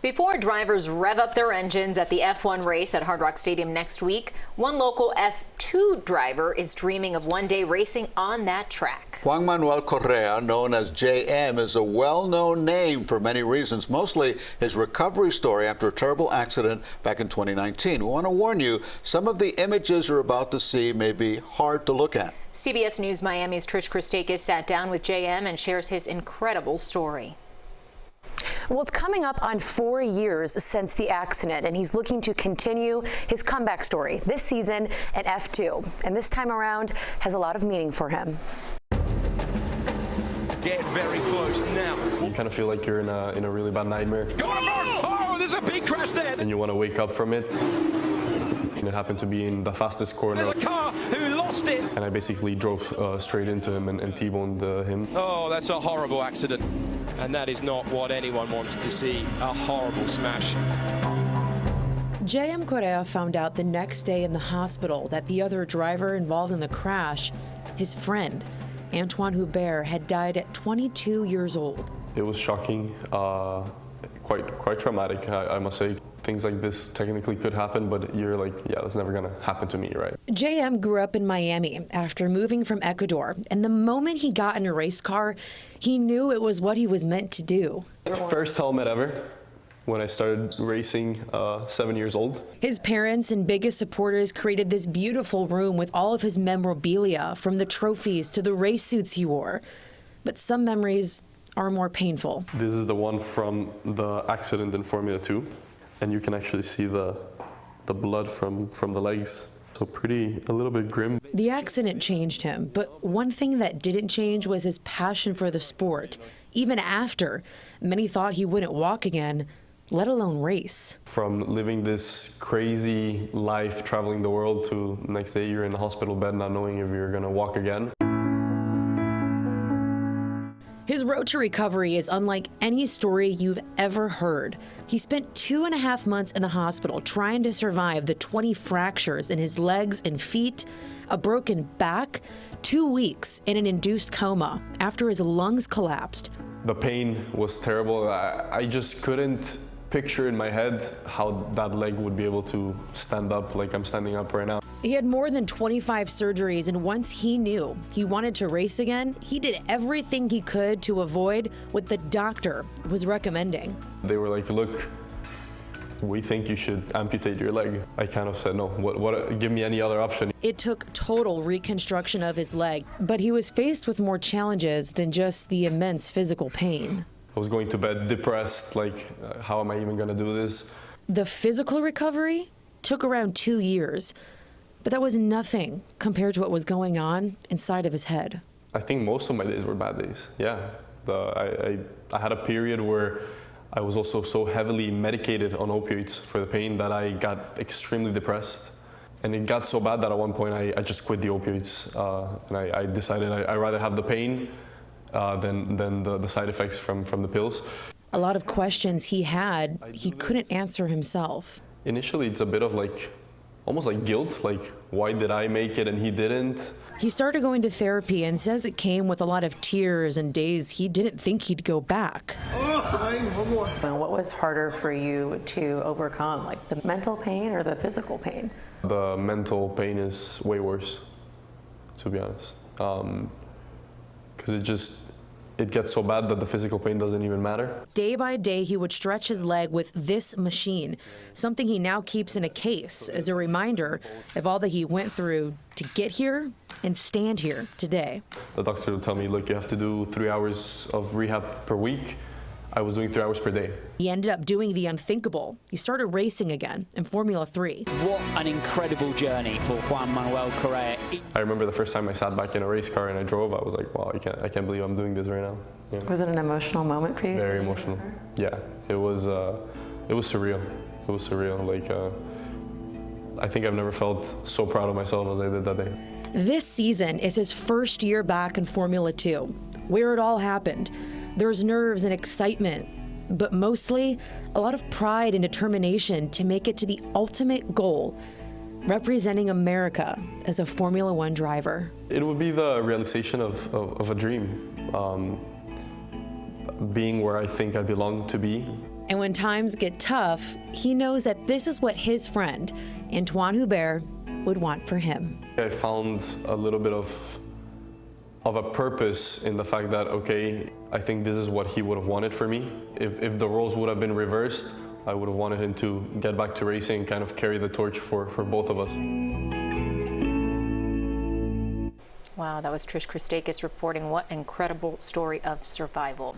Before drivers rev up their engines at the F1 race at Hard Rock Stadium next week, one local F2 driver is dreaming of one day racing on that track. Juan Manuel Correa, known as JM, is a well-known name for many reasons, mostly his recovery story after a terrible accident back in 2019. We want to warn you, some of the images you're about to see may be hard to look at. CBS News Miami's Trish Christakis sat down with JM and shares his incredible story. Well, it's coming up on 4 years since the accident, and he's looking to continue his comeback story this season at F2. And this time around has a lot of meaning for him. Get very close now. You kind of feel like you're in a really bad nightmare. Go on, oh, there's a big crash there. And you want to wake up from it. And it happened to be in the fastest corner. There's a car who lost it. And I basically drove straight into him and T-boned him. Oh, that's a horrible accident. And that is not what anyone wanted to see, a horrible smash. JM Correa found out the next day in the hospital that the other driver involved in the crash, his friend, Antoine Hubert, had died at 22 years old. It was shocking, quite traumatic, I must say. Things like this technically could happen, but you're like, yeah, that's never gonna happen to me, right? JM grew up in Miami after moving from Ecuador, and the moment he got in a race car, he knew it was what he was meant to do. First helmet ever, when I started racing, 7 years old. His parents and biggest supporters created this beautiful room with all of his memorabilia, from the trophies to the race suits he wore. But some memories are more painful. This is the one from the accident in Formula 2. And you can actually see the blood from the legs. So a little bit grim. The accident changed him, but one thing that didn't change was his passion for the sport. Even after, many thought he wouldn't walk again, let alone race. From living this crazy life, traveling the world, to the next day you're in the hospital bed not knowing if you're gonna walk again. His road to recovery is unlike any story you've ever heard. He spent 2.5 months in the hospital trying to survive the 20 fractures in his legs and feet, a broken back, 2 weeks in an induced coma after his lungs collapsed. The pain was terrible. I just couldn't picture in my head how that leg would be able to stand up like I'm standing up right now. He had more than 25 surgeries, and once he knew he wanted to race again, he did everything he could to avoid what the doctor was recommending. They were like, look, we think you should amputate your leg. I kind of said, no, give me any other option. It took total reconstruction of his leg, but he was faced with more challenges than just the immense physical pain. I was going to bed depressed, like, how am I even gonna do this? The physical recovery took around 2 years, but that was nothing compared to what was going on inside of his head. I think most of my days were bad days, yeah. I had a period where I was also so heavily medicated on opioids for the pain that I got extremely depressed. And it got so bad that at one point I just quit the opioids. And I decided I'd rather have the pain than the side effects from the pills. A lot of questions he had, he couldn't answer himself. Initially, it's a bit of almost like guilt, like, why did I make it and he didn't? He started going to therapy and says it came with a lot of tears and days he didn't think he'd go back. What was harder for you to overcome, like the mental pain or the physical pain? The mental pain is way worse, to be honest. Because it gets so bad that the physical pain doesn't even matter. Day by day, he would stretch his leg with this machine, something he now keeps in a case as a reminder of all that he went through to get here and stand here today. The doctor would tell me, look, you have to do 3 hours of rehab per week. I was doing 3 hours per day. He ended up doing the unthinkable. He started racing again in Formula 3. What an incredible journey for Juan Manuel Correa. I remember the first time I sat back in a race car and I drove, I was like, wow, I can't believe I'm doing this right now. Yeah. Was it an emotional moment for you? Very emotional. Yeah, it was surreal. It was surreal. Like, I think I've never felt so proud of myself as I did that day. This season is his first year back in Formula 2, where it all happened. There's nerves and excitement, but mostly a lot of pride and determination to make it to the ultimate goal, representing America as a Formula 1 driver. It would be the realization of a dream, being where I think I belong to be. And when times get tough, he knows that this is what his friend, Antoine Hubert, would want for him. I found a little bit of a purpose in the fact that, okay, I think this is what he would have wanted for me. If the roles would have been reversed, I would have wanted him to get back to racing and kind of carry the torch for both of us. Wow, that was Trish Christakis reporting. What incredible story of survival.